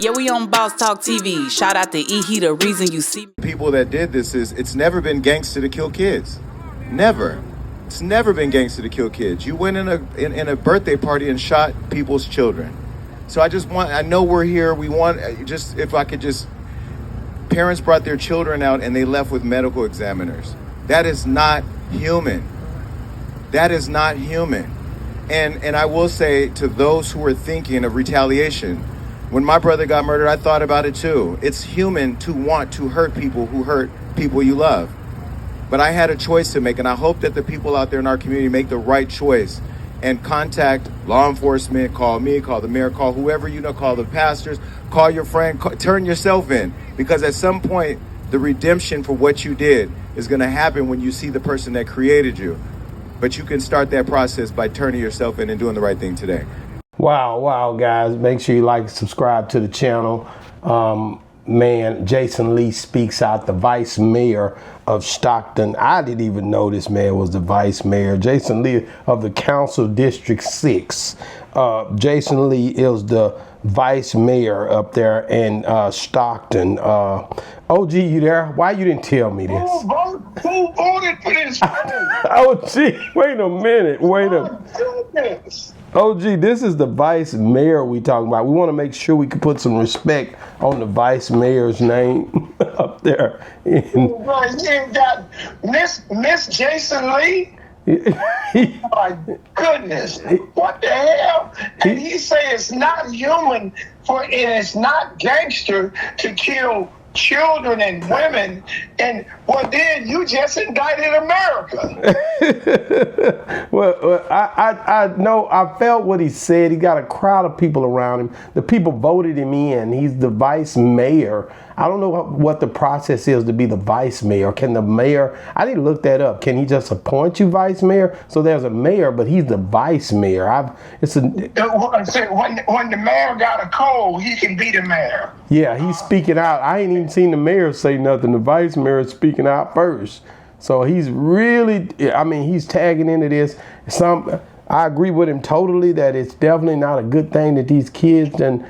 Yeah, we on Boss Talk TV. Shout out to E. He the reason you see me. People that did this it's never been gangster to kill kids. Never. It's never been gangster to kill kids. You went in a birthday party and shot people's children. So I know we're here. We want, if I could just, parents brought their children out and they left with medical examiners. That is not human. That is not human. And I will say to those who are thinking of retaliation, when my brother got murdered, I thought about it too. It's human to want to hurt people who hurt people you love. But I had a choice to make, and I hope that the people out there in our community make the right choice and contact law enforcement, call me, call the mayor, call whoever you know, call the pastors, call your friend, turn yourself in. Because at some point, the redemption for what you did is gonna happen when you see the person that created you. But you can start that process by turning yourself in and doing the right thing today. Wow, guys. Make sure you like and subscribe to the channel. Man, Jason Lee speaks out, the vice mayor of Stockton. I didn't even know this man was the vice mayor. Jason Lee of the Council District 6. Jason Lee is the vice mayor up there in Stockton. OG, you there? Why you didn't tell me this? Who voted for this? OG, wait a minute. OG, this is the vice mayor we talking about. We want to make sure we can put some respect on the vice mayor's name up there. You got Miss Jason Lee? My goodness, what the hell? And he say it's not human and it's not gangster to kill children and women, and well, then you just indicted America. Well, I know, I felt what he said. He got a crowd of people around him. The people voted him in. He's the vice mayor. I don't know what the process is to be the vice mayor. Can the mayor, I didn't look that up. Can he just appoint you vice mayor? So there's a mayor, but he's the vice mayor. When the mayor got a cold, he can be the mayor. Yeah, he's speaking out. I ain't even seen the mayor say nothing. The vice mayor is speaking out first. So he's really, he's tagging into this. I agree with him totally that it's definitely not a good thing that these kids gotten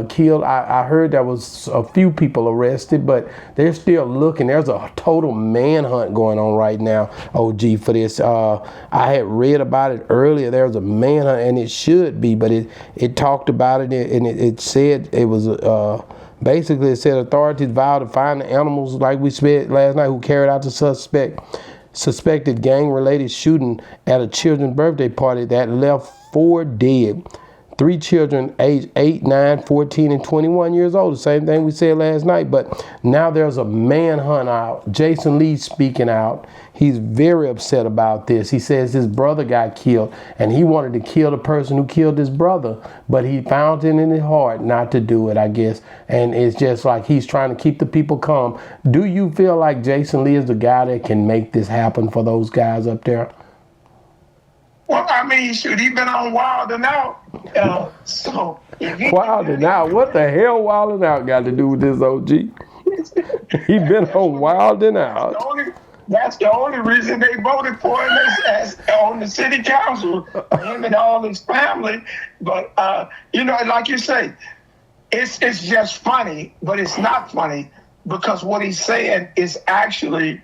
killed. I heard there was a few people arrested, but they're still looking. There's a total manhunt going on right now, OG, for this. I had read about it earlier. There's a manhunt, and it should be, but it talked about it, and it said it was basically it said authorities vowed to find the animals, like we said last night, who carried out the suspected gang-related shooting at a children's birthday party that left 4 dead. 3 children aged 8, 9, 14, and 21 years old. The same thing we said last night. But now there's a manhunt out. Jason Lee speaking out. He's very upset about this. He says his brother got killed, and he wanted to kill the person who killed his brother, but he found it in his heart not to do it, I guess. And it's just like he's trying to keep the people calm. Do you feel like Jason Lee is the guy that can make this happen for those guys up there? Well, should he been on Wild and Out? Wild and Out? What the hell Wild and Out got to do with this, OG? He been on Wild and Out. That's the only reason they voted for him on the city council, him and all his family. But, like you say, it's just funny, but it's not funny because what he's saying is actually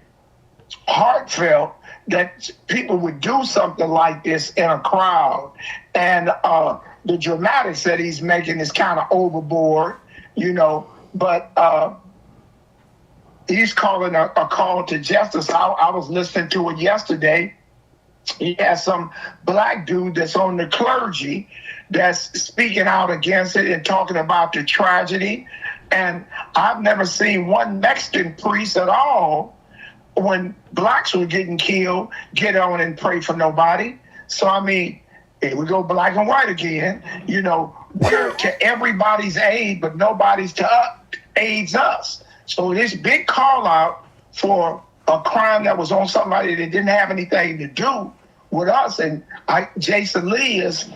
heartfelt, that people would do something like this in a crowd. And the dramatics that he's making is kind of overboard, but he's calling a call to justice. I was listening to it yesterday. He has some black dude that's on the clergy that's speaking out against it and talking about the tragedy. And I've never seen one Mexican priest at all, when blacks were getting killed, get on and pray for nobody. So, here we go black and white again. We're to everybody's aid, but nobody's aids us. So this big call out for a crime that was on somebody that didn't have anything to do with us. And Jason Lee is,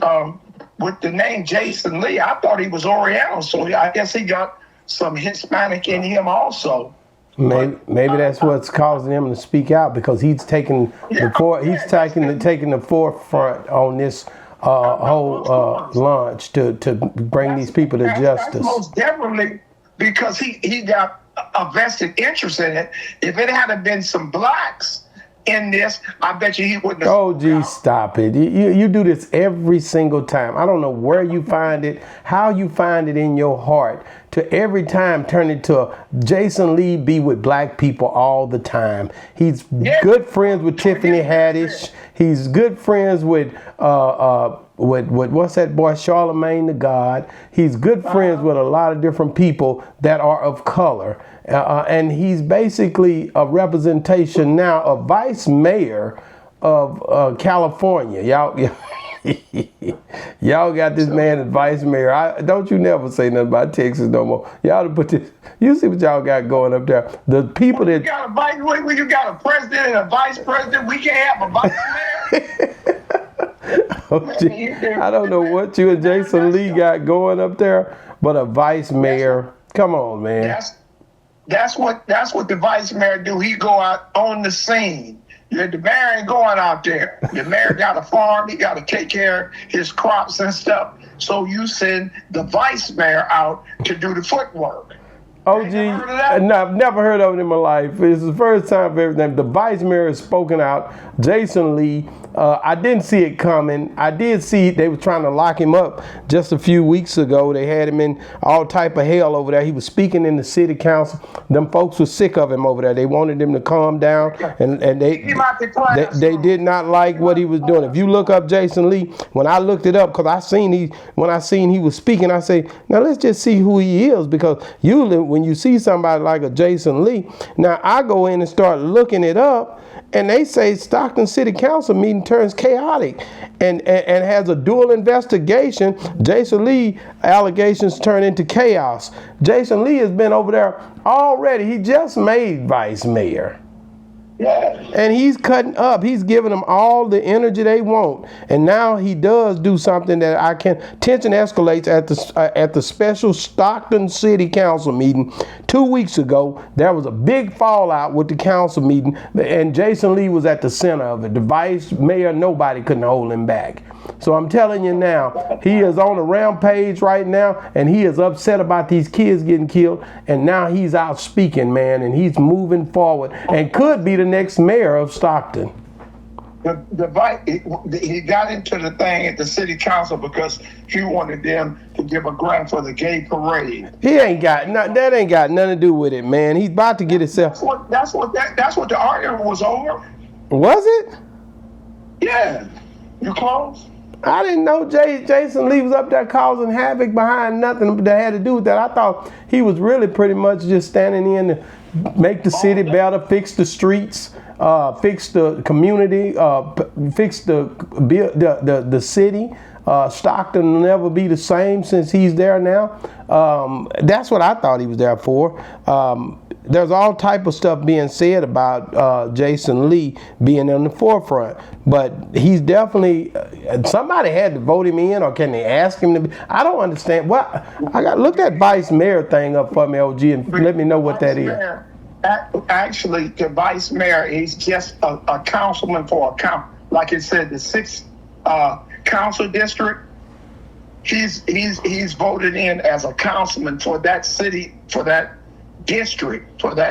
with the name Jason Lee, I thought he was Oriental. So I guess he got some Hispanic in him also. Maybe that's what's causing him to speak out, because he's taking the forefront on this whole launch to bring these people to justice. That's most definitely because he got a vested interest in it. If it hadn't been some blacks in this, I bet you he wouldn't have. Oh, geez, stop it. You do this every single time. I don't know where you find it, how you find it in your heart to every time turn it to Jason Lee be with black people all the time. He's good friends with Tiffany Haddish. He's good friends with what's that boy, Charlemagne the God. He's good friends with a lot of different people that are of color. And he's basically a representation now, a vice mayor of California. Y'all got this man as vice mayor. Don't you never say nothing about Texas no more. Y'all put this. You see what y'all got going up there. The people that when you got a president and a vice president, we can't have a vice mayor. I don't know what you and Jason Lee got going up there, but a vice mayor. Come on, man. That's what the vice mayor do. He go out on the scene. The mayor ain't going out there. The mayor got a farm. He got to take care of his crops and stuff. So you send the vice mayor out to do the footwork. Oh, gee, no, I've never heard of it in my life. It's the first time I've ever done. The vice mayor has spoken out. Jason Lee, I didn't see it coming. I did see they were trying to lock him up just a few weeks ago. They had him in all type of hell over there. He was speaking in the city council. Them folks were sick of him over there. They wanted him to calm down, and they did not like what he was doing. If you look up Jason Lee, when I looked it up, because when I seen he was speaking, I say, now let's just see who he is, because usually when you see somebody like a Jason Lee, now I go in and start looking it up, and they say Stockton City Council meeting turns chaotic and has a dual investigation. Jason Lee allegations turn into chaos. Jason Lee has been over there already. He just made vice mayor. Yeah. And he's cutting up. He's giving them all the energy they want. And now he does do something that tension escalates at the special Stockton City Council meeting 2 weeks ago. There was a big fallout with the council meeting, and Jason Lee was at the center of it. The vice mayor, nobody couldn't hold him back. So I'm telling you now, he is on a rampage right now, and he is upset about these kids getting killed. And now he's out speaking, man, and he's moving forward and could be the next mayor of Stockton. He got into the thing at the city council because he wanted them to give a grant for the gay parade. That ain't got nothing to do with it, man. He's about to get himself. That's what the argument was over. Was it? Yeah. You close? I didn't know Jason Lee was up there causing havoc behind nothing that had to do with that. I thought he was really pretty much just standing in to make the city better, fix the streets, fix the community, fix the city. Stockton will never be the same since he's there now. That's what I thought he was there for. There's all type of stuff being said about Jason Lee being in the forefront, but he's definitely somebody had to vote him in, or can they ask him to be? I don't understand. Look that vice mayor thing up for me, OG, and let me know what that is. Actually, the vice mayor is just a councilman for like it said, the 6th council district. He's voted in as a councilman for that city, for that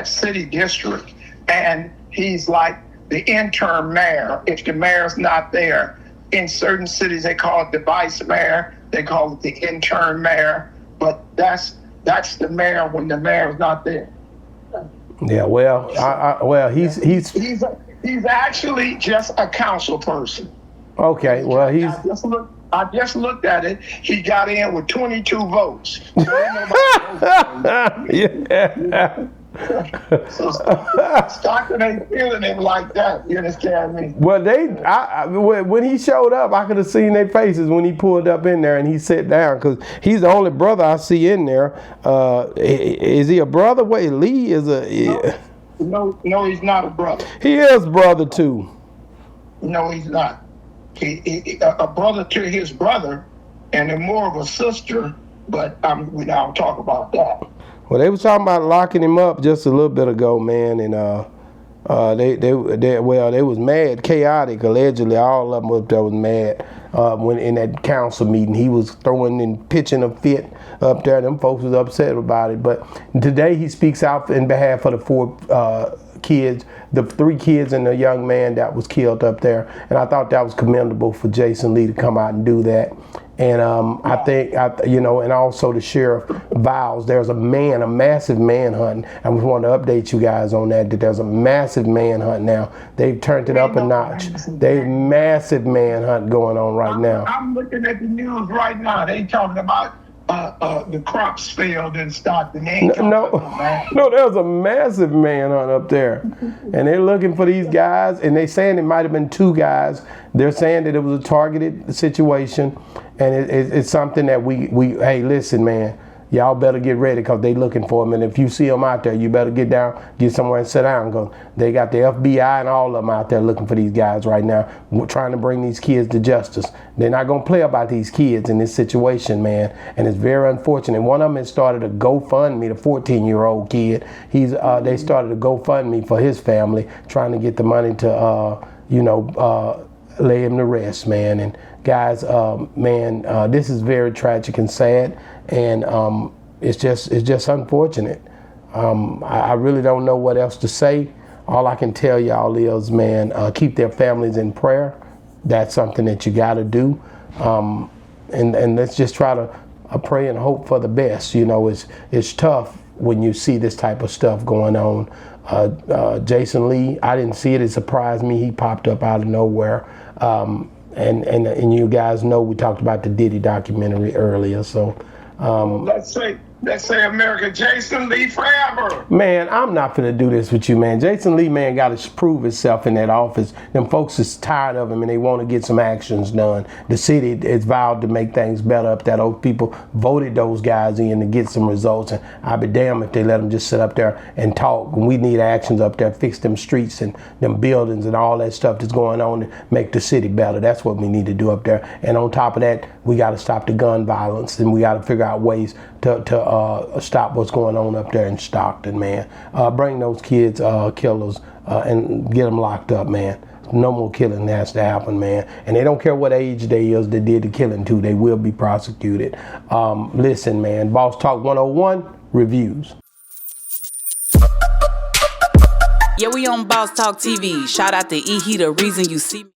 city district, and he's like the interim mayor. If the mayor's not there, in certain cities they call it the vice mayor, they call it the interim mayor, but that's the mayor when the mayor's not there. Yeah, well, he's actually just a council person. Okay, well, I just looked at it. He got in with 22 votes. Yeah. So Stockton ain't feeling him like that. You understand me? Well, when he showed up, I could have seen their faces when he pulled up in there and he sat down, because he's the only brother I see in there. Is he a brother? Wait, Lee is a. No, he's not a brother. He is brother too. No, he's not. He a brother to his brother, and then more of a sister. But we don't talk about that. Well, they was talking about locking him up just a little bit ago, man, and They was mad, chaotic. Allegedly, all of them up there was mad when in that council meeting. He was throwing and pitching a fit up there. Them folks was upset about it. But today he speaks out in behalf of the 4 kids, the 3 kids and the young man that was killed up there. And I thought that was commendable for Jason Lee to come out and do that. And I think, and also the sheriff vows there's a massive manhunt. I just want to update you guys on that there's a massive manhunt now. They've turned it up a notch. They've massive manhunt going on right now. I'm looking at the news right now. They talking about the crops failed and stuff. No, there's a massive manhunt up there, and they're looking for these guys. And they saying it might have been 2 guys. They're saying that it was a targeted situation, and it's something that we hey, listen, man, y'all better get ready because they looking for them. And if you see them out there, you better get down, get somewhere and sit down because they got the FBI and all of them out there looking for these guys right now, trying to bring these kids to justice. They're not going to play about these kids in this situation, man. And it's very unfortunate. One of them has started a GoFundMe, the 14-year-old kid. They started a GoFundMe for his family, trying to get the money to, lay him to rest, man. And guys, this is very tragic and sad, and it's just unfortunate. I really don't know what else to say. All I can tell y'all is, man, keep their families in prayer. That's something that you got to do, and let's just try to pray and hope for the best. It's tough when you see this type of stuff going on. Jason Lee, I didn't see it. It surprised me. He popped up out of nowhere. And you guys know we talked about the Diddy documentary earlier. So let's say America, Jason Lee forever. Man, I'm not finna do this with you, man. Jason Lee, man, got to prove himself in that office. Them folks is tired of him and they want to get some actions done. The city is vowed to make things better up there. Those people voted those guys in to get some results, and I'd be damned if they let them just sit up there and talk. We need actions up there, fix them streets and them buildings and all that stuff that's going on to make the city better. That's what we need to do up there. And on top of that, we got to stop the gun violence, and we got to figure out ways to stop what's going on up there in Stockton, man. Bring those kids, killers, and get them locked up, man. No more killing has to happen, man. And they don't care what age they is that did the killing to. They will be prosecuted. Listen, man, Boss Talk 101 reviews. Yeah, we on Boss Talk TV. Shout out to E. He, the reason you see me.